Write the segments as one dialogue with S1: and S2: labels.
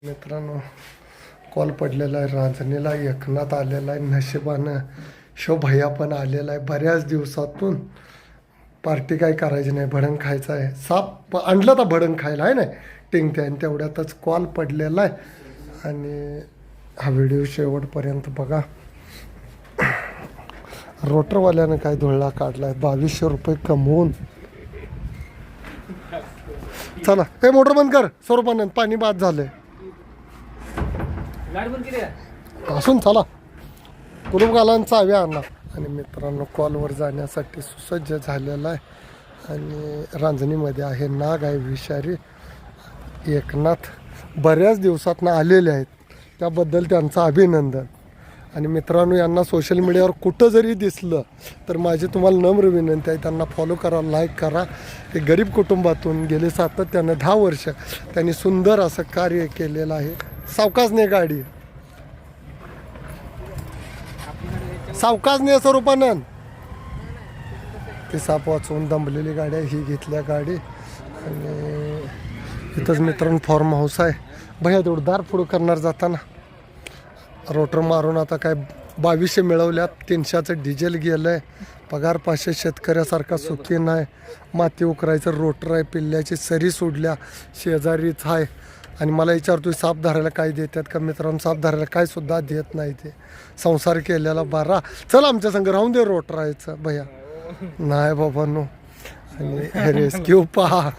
S1: मित्रांनो, कॉल पडलेला आहे. रांजणीला एकनाथ आलेला आहे. नशिबानं शो भैया पण आलेला आहे. बऱ्याच दिवसातून पार्टी काय करायची नाही, भडंग खायचं आहे. साप आणलं तर भडंग खायला आहे नाही टिंगते, आणि तेवढ्यातच कॉल पडलेला आहे. आणि हा व्हिडिओ शेवटपर्यंत बघा. रोटरवाल्यानं काय धुळला काढला आहे, 2200 रुपये कमवून. चला हे मोटर बंद कर, स्वरूपानं पाणी बाद झालंय. असून चला कुलूप घालान चावी आणला. आणि मित्रांनो, कॉलवर जाण्यासाठी सुसज्ज झालेला आहे. आणि रांजणीमध्ये आहे नाग आहे विषारी. एकनाथ बऱ्याच दिवसातनं आलेले आहेत, त्याबद्दल त्यांचं अभिनंदन. आणि मित्रांनो, यांना सोशल मीडियावर कुठं जरी दिसलं तर माझी तुम्हाला नम्र विनंती आहे, त्यांना फॉलो करा, लाईक करा. हे गरीब कुटुंबातून गेले सातत्यानं 10 वर्ष त्यांनी सुंदर असं कार्य केलेलं आहे. सावकाशने गाडी, सावकाशने स्वरूपानंद. ती साप वाचवून दमलेली गाडी आहे ही, घेतल्या गाडी. आणि इथंच मित्रांनो फार्म हाऊस आहे. भैया तेवढं दार पुढं करणार जाताना रोटर मारून आता काय 2200 मिळवल्यात. 300चं डिझेल गेलं आहे. पगार 500 शेतकऱ्यासारखा सुखी नाही. माती उकरायचं रोटर आहे. पिल्ल्याची सरी सोडल्या शेजारीच आहे. आणि मला विचारतोय साप धरायला काय देतात का? मित्रांनो, साप धरायला काय सुद्धा देत नाही. ते संसार केलेला बरा. चल आमच्या संग राहून दे रोटर राहायचं भैया. नाही बाबांनो. आणि रेस्क्यू पहा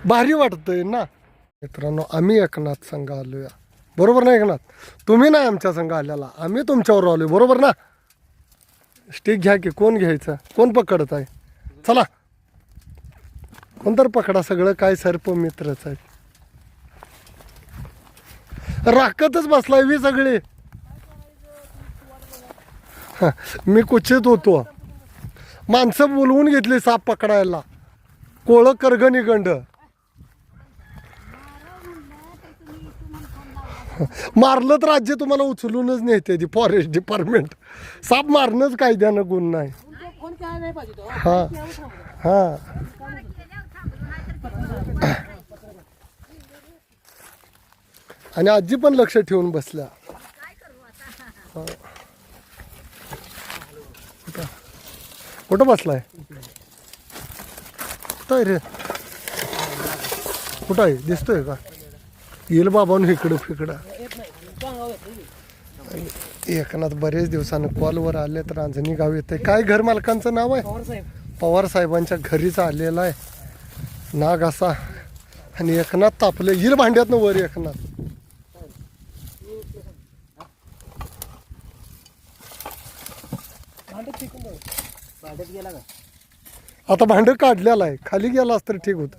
S1: भारी वाटतंय ना मित्रांनो. आम्ही एकनाथ संघ आलोया, बरोबर ना एकनाथ? तुम्ही नाही आमच्या संघ आलेला, आम्ही तुमच्यावर आलोय, बरोबर ना? स्टिक घ्या की. कोण घ्यायचं? कोण पकडत आहे? चला कोणतर पकडा. सगळं काय सर्प मित्रच आहे. राखतच बसलाय मी सगळे. मी कुचित होतो. माणसं बोलवून घेतली साप पकडायला. कोळ करगणी गंड मारलं तर राज्य तुम्हाला उचलूनच नेते ती फॉरेस्ट डिपार्टमेंट. साप मारणंच कायद्यानं गुण नाही. हा हा. आणि आजी पण लक्ष ठेवून बसल्या. कुठं बसलाय? कुठं आहे रे? कुठं आहे? दिसतोय का? येईल बाबांनो इकडं फिकडं. एकनाथ बरेच दिवसानं कॉलवर आले तर रांजणी गाव येते. काय घर मालकांचं नाव आहे? पवार साहेबांच्या घरीच आलेला आहे नाग असा. आणि एकनाथ तापले. येईल भांड्यातनं वर एकनाथ. आता भांड काढलेलं आहे, खाली गेला तर ठीक होत.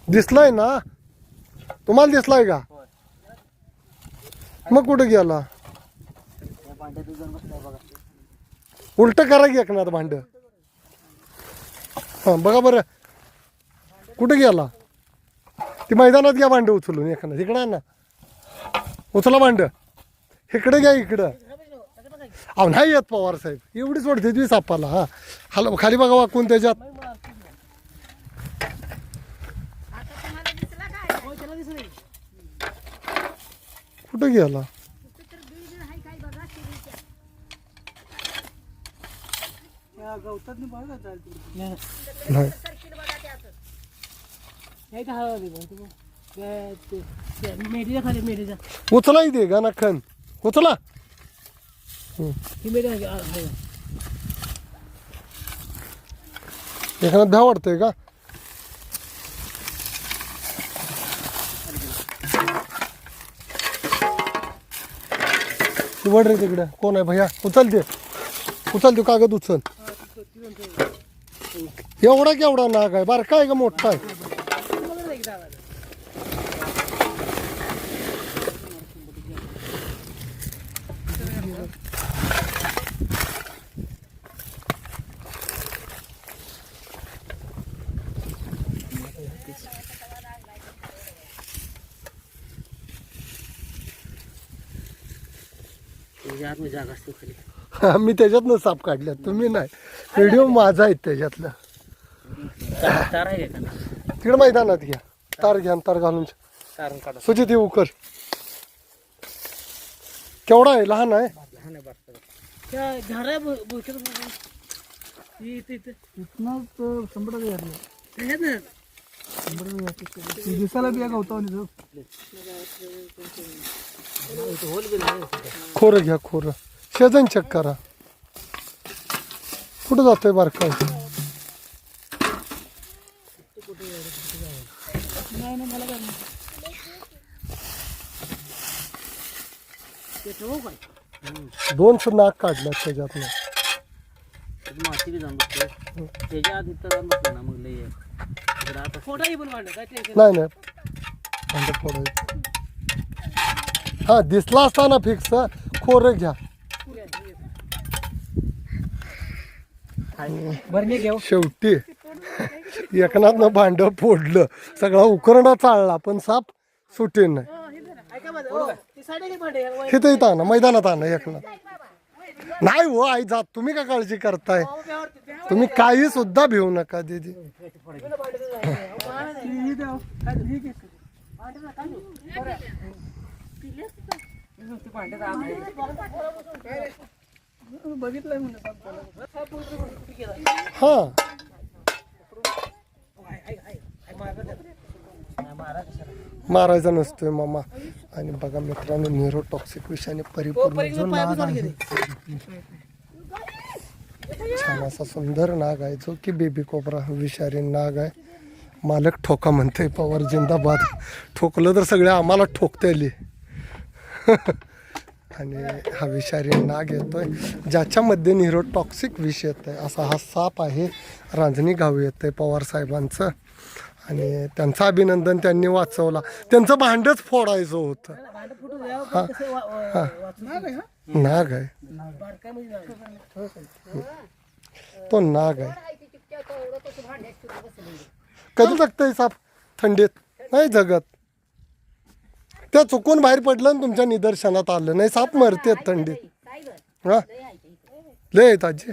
S1: दिसलाय ना तुम्हाला? दिसलाय का? मग कुठं गेला? उलट करा की एकनाथ भांड. हा बघा बरं कुठं गेला. ती मैदानात घ्या भांड उचलून. एकनाथ इकडं ना, उचला भांड. इकडे घ्या इकडं. अहो नाही येत पवार साहेब, एवढी सोडते तुम्ही सापाला. हा हॅलो, खाली बघा वाकून त्याच्यात. कुठं गेला? उचला इथे गा नखन उचला. एखादा भ्या वाटतंय का? वड रे तिकडे. कोण आहे भैया? उचल ते, उचल ते कागद उचल. एवढा केवढा नाग आहे? बारका आहे का मोठा आहे? मी त्याच्यातनं साप काढल्या, तुम्ही नाही. व्हिडिओ माझा आहे त्याच्यातलं. तिकडे मैदानात घ्या, तार घ्या, तार घालून सुजित येऊ कर. केवढा आहे? लहान आहे.
S2: दिसायला बिया गवता
S1: खोरं घ्या, खोरं शेजन चेक करा. कुठं जातोय बारका? दोन नाक काढल्यात त्याच्यातनं.
S3: माती बी जाऊन बसते त्याच्या आधी तर जाऊन बसला ना मग लई
S1: नाही भांड फोडायचं. हा दिसला असताना फिक्स. खोरं घ्या. शेवटी एकनाथनं भांड फोडलं, सगळा उकरणा चालला, पण साप सुटे नाही. इथं इथं आणा, मैदानात आणा एकनाथ. नाही हो आई जात, तुम्ही का काळजी करताय? तुम्ही काही सुद्धा भिवू नका दीदी. हा मारायचा नसतोय मामा. आणि बघा मित्रांनो, न्यूरोटॉक्सिक विषयाने परिपूर्ण जो नाग आहे, छान असा सुंदर नाग आहे, जो की बेबी कोबरा विषारी नाग आहे. मालक ठोका म्हणतोय, पवार जिंदाबाद. ठोकलं तर सगळे आम्हाला ठोकता येईल. आणि हा विषारी नाग येतोय, ज्याच्यामध्ये न्यूरोटॉक्सिक विष येत आहे, असा हा साप आहे. रांजणी गाव येतंय पवार साहेबांचं. आणि त्यांचं अभिनंदन, त्यांनी वाचवला. त्यांचं भांडच फोडायचं होतं. हा हा नाग आहे तो, नाग आहे. कधी जगतंय साप? थंडीत नाही जगत. त्या चुकून बाहेर पडलं आणि तुमच्या निदर्शनात आलं नाही. साप मरतेत थंडीत. हा लय आहेत आजी.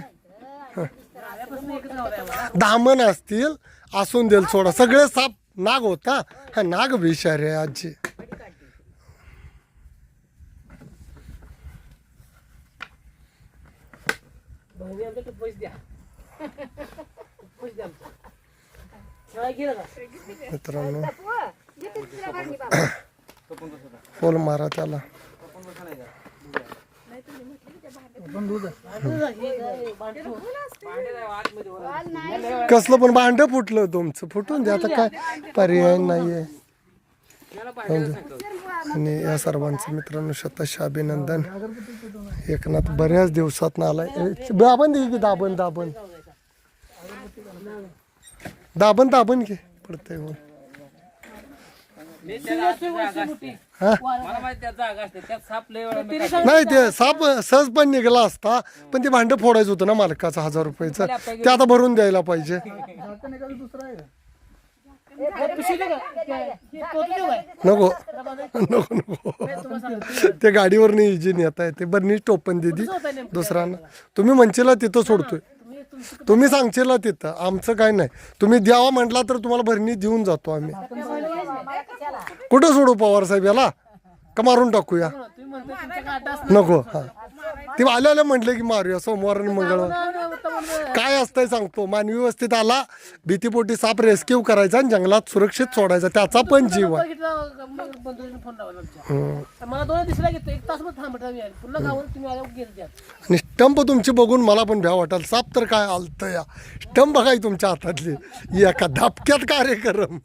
S1: दामन असतील, असून देईल सोडा. सगळे साप नाग होता, हा नाग विषारी आहे आजी. मित्रांनो फोल मारा त्याला. कसलं पण भांड फुटलं तुमचं, फुटून द्या, आता काय पर्याय नाहीये. आणि या सर्वांचं मित्रांनो शतश अभिनंदन. एकनाथ बऱ्याच दिवसात आलाय. दाबण दे की, दाबण दाबण दाबण दाबण घे पडतंय. नाही ते साप सहज पण निघाला असता, पण ते भांड फोडायचं होतं ना मालकाचं 1000 रुपयाचं. ते आता भरून द्यायला पाहिजे. नको नको नको, ते गाडीवर नाही इजी नेता येते. बरं टोपण दिदी दुसऱ्यांना. तुम्ही म्हणशीला तिथं सोडतोय, तुम्ही सांगशीला तिथं, आमचं काय नाही. तुम्ही द्यावा म्हटला तर तुम्हाला भरणी देऊन जातो आम्ही. कुठं सोडू पवार साहेब याला? का मारून टाकूया? नको. हा ते आल्या म्हटले की मारूया सोमवार आणि मंगळवार. काय असतंय सांगतो, मानवी वस्तीत आला, भीतीपोटी साप रेस्क्यू करायचा आणि जंगलात सुरक्षित सोडायचा, त्याचा पण जीव आहे. आणि स्टंप तुमची बघून मला पण भ्या वाटेल. साप तर काय आलतं या, स्टंप बघाय तुमच्या हातातली एका धपक्यात कार्यक्रम.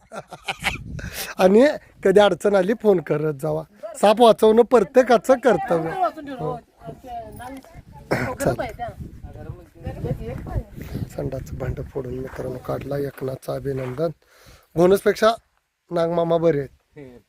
S1: आणि कधी अडचण आली फोन करत जावा. साप वाचवणं प्रत्येकाचं कर्तव्य. संडाचं भांड फोडून मित्रांनो काढला. एकनाथचं अभिनंदन. बोनसपेक्षा नागमामा बरे आहेत.